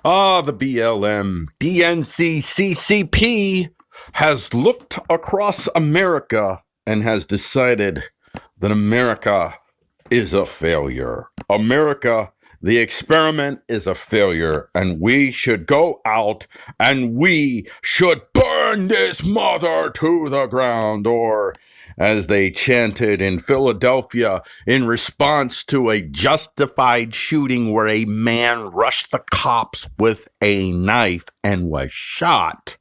The BLM-DNC-CCP has looked across America and has decided that America is a failure. America, the experiment, is a failure, and we should go out and we should burn this mother to the ground, or as they chanted in Philadelphia in response to a justified shooting where a man rushed the cops with a knife and was shot.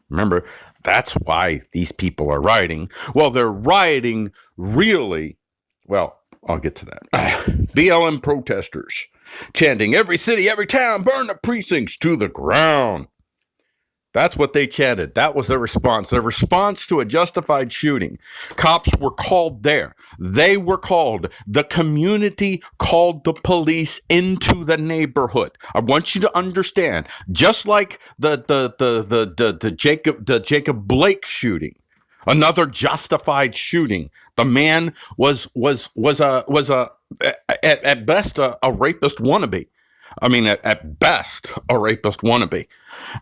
Remember, that's why these people are rioting. Well, they're rioting really, well, I'll get to that. BLM protesters chanting, "Every city, every town, burn the precincts to the ground." That's what they chanted. That was their response. Their response to a justified shooting. Cops were called there. They were called. The community called the police into the neighborhood. I want you to understand, just like the Jacob Blake shooting, another justified shooting. The man was at best a rapist wannabe. I mean, at best, a rapist wannabe,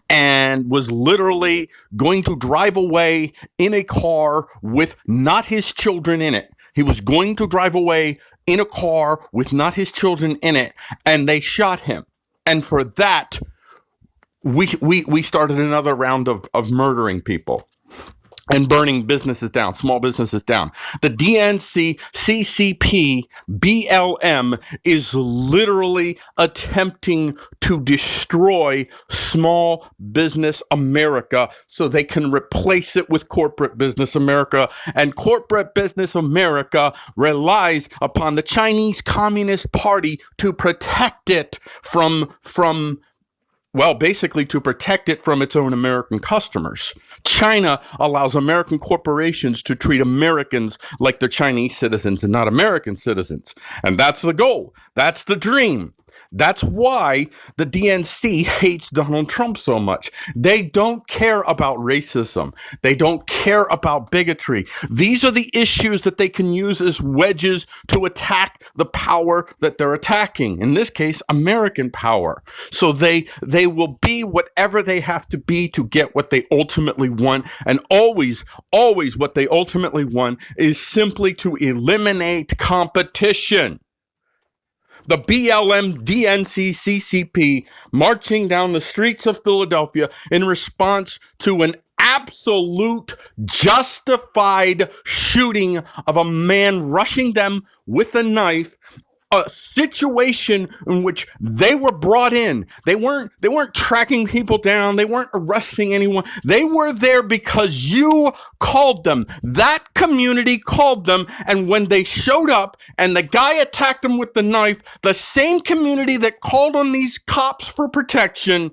and was literally going to drive away in a car with not his children in it. He was going to drive away in a car with not his children in it, and they shot him. And for that, we started another round of murdering people and burning businesses down, small businesses down. The DNC-CCP BLM is literally attempting to destroy small business America so they can replace it with corporate business America. And corporate business America relies upon the Chinese Communist Party to protect it from basically to protect it from its own American customers. China allows American corporations to treat Americans like they're Chinese citizens and not American citizens. And that's the goal. That's the dream. That's why the DNC hates Donald Trump so much. They don't care about racism. They don't care about bigotry. These are the issues that they can use as wedges to attack the power that they're attacking. In this case, American power. So they will be whatever they have to be to get what they ultimately want. And always what they ultimately want is simply to eliminate competition. The BLM-DNC-CCP marching down the streets of Philadelphia in response to an absolute justified shooting of a man rushing them with a knife, a situation in which they were brought in. They weren't tracking people down. They weren't arresting anyone. They were there because you called them. That community called them. And when they showed up and the guy attacked them with the knife, the same community that called on these cops for protection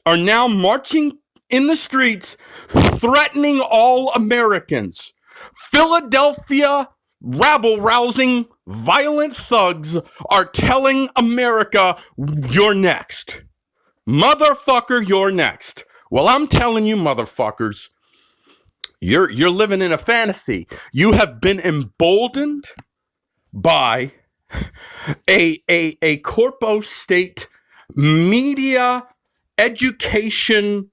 are now marching in the streets, threatening all Americans. Philadelphia rabble-rousing violent thugs are telling America, "You're next. Motherfucker, you're next." Well, I'm telling you, motherfuckers, you're living in a fantasy. You have been emboldened by a corpo state media education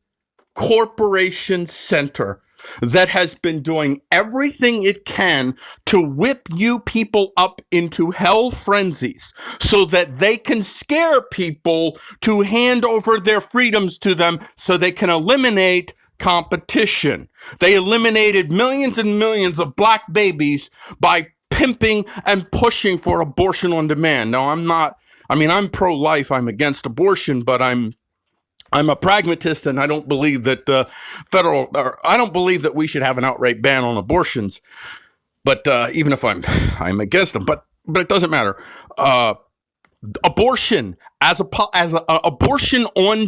corporation center that has been doing everything it can to whip you people up into hell frenzies so that they can scare people to hand over their freedoms to them so they can eliminate competition. They eliminated millions and millions of black babies by pimping and pushing for abortion on demand. Now, I'm pro-life, I'm against abortion, but I'm a pragmatist, and I don't believe that I don't believe that we should have an outright ban on abortions. But even if I'm against them, but it doesn't matter. Abortion abortion on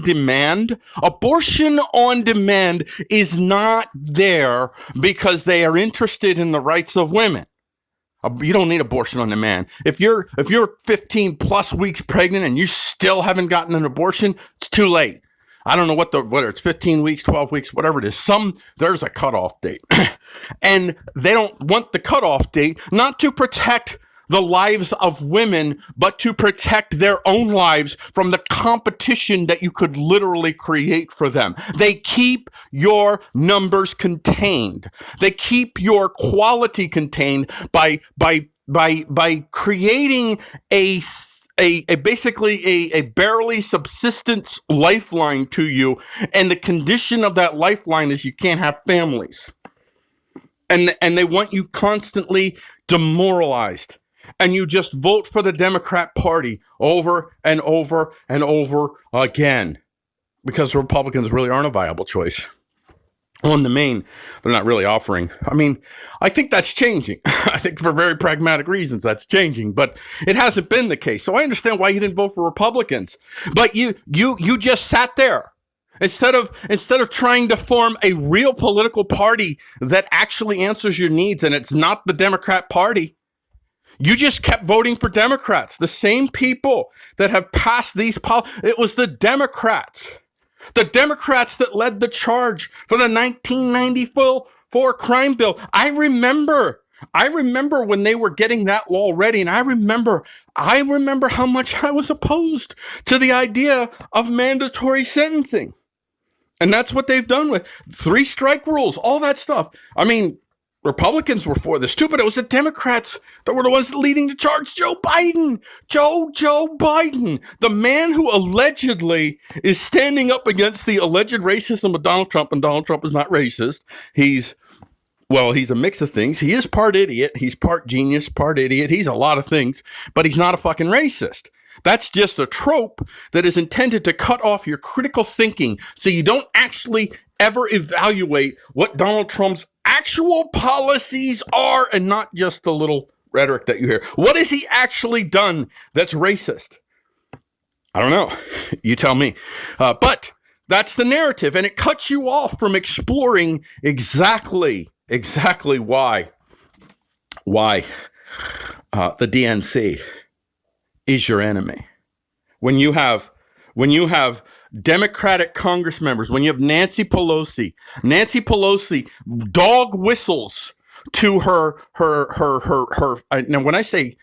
demand is not there because they are interested in the rights of women. You don't need abortion on demand. If you're 15 plus weeks pregnant and you still haven't gotten an abortion, it's too late. I don't know whether it's 15 weeks, 12 weeks, whatever it is. There's a cutoff date. And they don't want the cutoff date not to protect the lives of women, but to protect their own lives from the competition that you could literally create for them. They keep your numbers contained. They keep your quality contained by creating a basically a barely subsistence lifeline to you, and the condition of that lifeline is you can't have families, and they want you constantly demoralized, and you just vote for the Democrat Party over and over and over again because the Republicans really aren't a viable choice. On the main, they're not really offering. I mean, I think that's changing. I think for very pragmatic reasons that's changing, but it hasn't been the case. So I understand why you didn't vote for Republicans, but you just sat there instead of trying to form a real political party that actually answers your needs, and it's not the Democrat Party. You just kept voting for Democrats, the same people that have passed these policies. It was the Democrats. The Democrats that led the charge for the 1994 crime bill. I remember when they were getting that law ready, and I remember how much I was opposed to the idea of mandatory sentencing. And that's what they've done with 3-strike rules, all that stuff. I mean, Republicans were for this too, but it was the Democrats that were the ones leading the charge. Joe Biden, the man who allegedly is standing up against the alleged racism of Donald Trump, and Donald Trump is not racist. He's a mix of things. He is part idiot. He's part genius, part idiot. He's a lot of things, but he's not a fucking racist. That's just a trope that is intended to cut off your critical thinking so you don't actually ever evaluate what Donald Trump's actual policies are, and not just the little rhetoric that you hear. What has he actually done that's racist? I don't know. You tell me. But that's the narrative, and it cuts you off from exploring exactly why the DNC is your enemy. When you have Democratic Congress members, when you have Nancy Pelosi dog whistles to her. Now, when I say,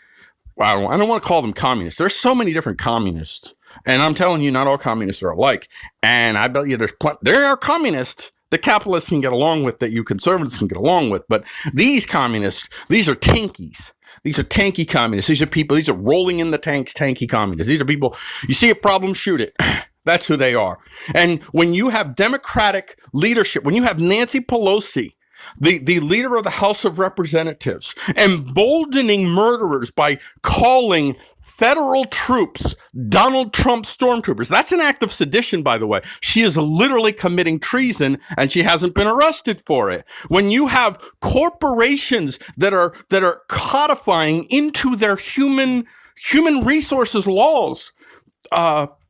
wow, I don't want to call them communists. There's so many different communists, and I'm telling you, not all communists are alike. And I bet you there are communists that capitalists can get along with, that you conservatives can get along with. But these communists, these are tankies. These are tanky communists. These are rolling in the tanks, tanky communists. These are people, you see a problem, shoot it. That's who they are. And when you have Democratic leadership, when you have Nancy Pelosi, the leader of the House of Representatives, emboldening murderers by calling federal troops Donald Trump stormtroopers. That's an act of sedition, by the way. She is literally committing treason, and she hasn't been arrested for it. When you have corporations that are codifying into their human resources laws,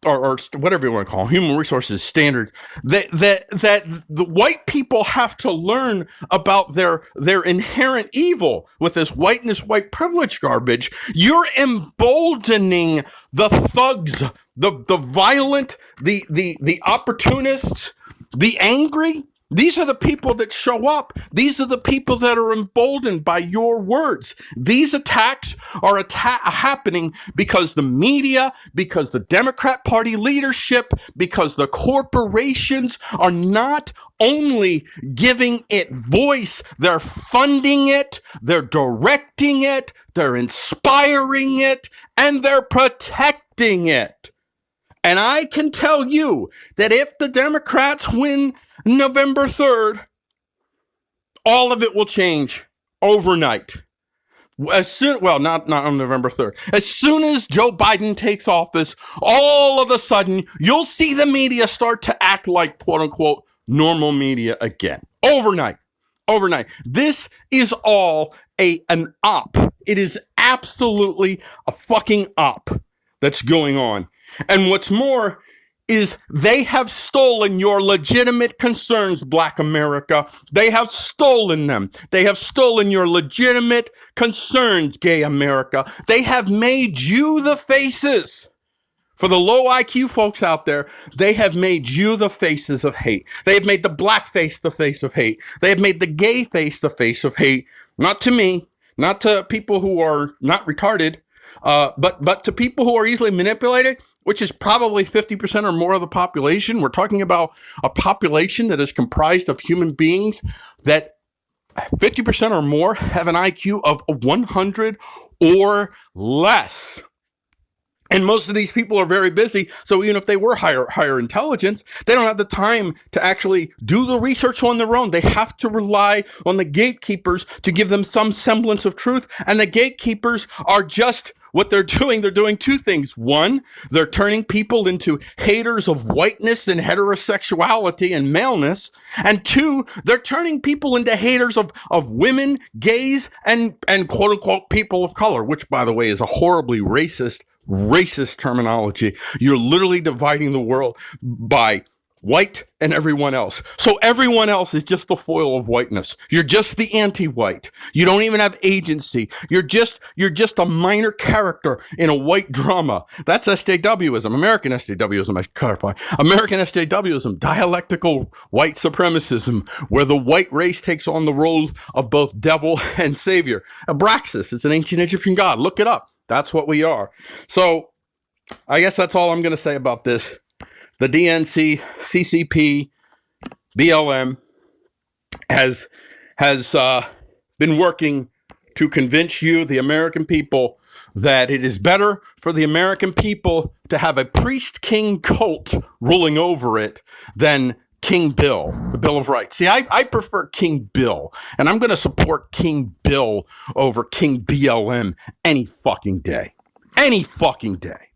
or whatever you want to call them, human resources standards, that the white people have to learn about their inherent evil with this whiteness, white privilege garbage. You're emboldening the thugs, the violent, the opportunists, the angry. These are the people that show up. These are the people that are emboldened by your words. These attacks are happening because the media, because the Democrat Party leadership, because the corporations are not only giving it voice, they're funding it, they're directing it, they're inspiring it, and they're protecting it. And I can tell you that if the Democrats win November 3rd, all of it will change overnight. Not on November 3rd. As soon as Joe Biden takes office, all of a sudden, you'll see the media start to act like, quote unquote, normal media again. Overnight. This is all an op. It is absolutely a fucking op that's going on. And what's more is they have stolen your legitimate concerns, Black America. They have stolen them. They have stolen your legitimate concerns, Gay America. They have made you the faces. For the low IQ folks out there, they have made you the faces of hate. They have made the black face the face of hate. They have made the gay face the face of hate. Not to me, not to people who are not retarded, but to people who are easily manipulated, which is probably 50% or more of the population. We're talking about a population that is comprised of human beings that 50% or more have an IQ of 100 or less. And most of these people are very busy. So even if they were higher intelligence, they don't have the time to actually do the research on their own. They have to rely on the gatekeepers to give them some semblance of truth. And the gatekeepers are just what they're doing. They're doing two things. One, they're turning people into haters of whiteness and heterosexuality and maleness. And two, they're turning people into haters of women, gays, and quote unquote people of color, which, by the way, is a horribly racist terminology. You're literally dividing the world by white and everyone else. So everyone else is just the foil of whiteness. You're just the anti-white. You don't even have agency. You're just a minor character in a white drama. That's SJWism, American SJWism, I should clarify. American SJWism, dialectical white supremacism, where the white race takes on the roles of both devil and savior. Abraxas is an ancient Egyptian god. Look it up. That's what we are. So I guess that's all I'm going to say about this. The DNC, CCP, BLM has been working to convince you, the American people, that it is better for the American people to have a priest-king cult ruling over it than King Bill, the Bill of Rights. See, I prefer King Bill, and I'm going to support King Bill over King BLM any fucking day. Any fucking day.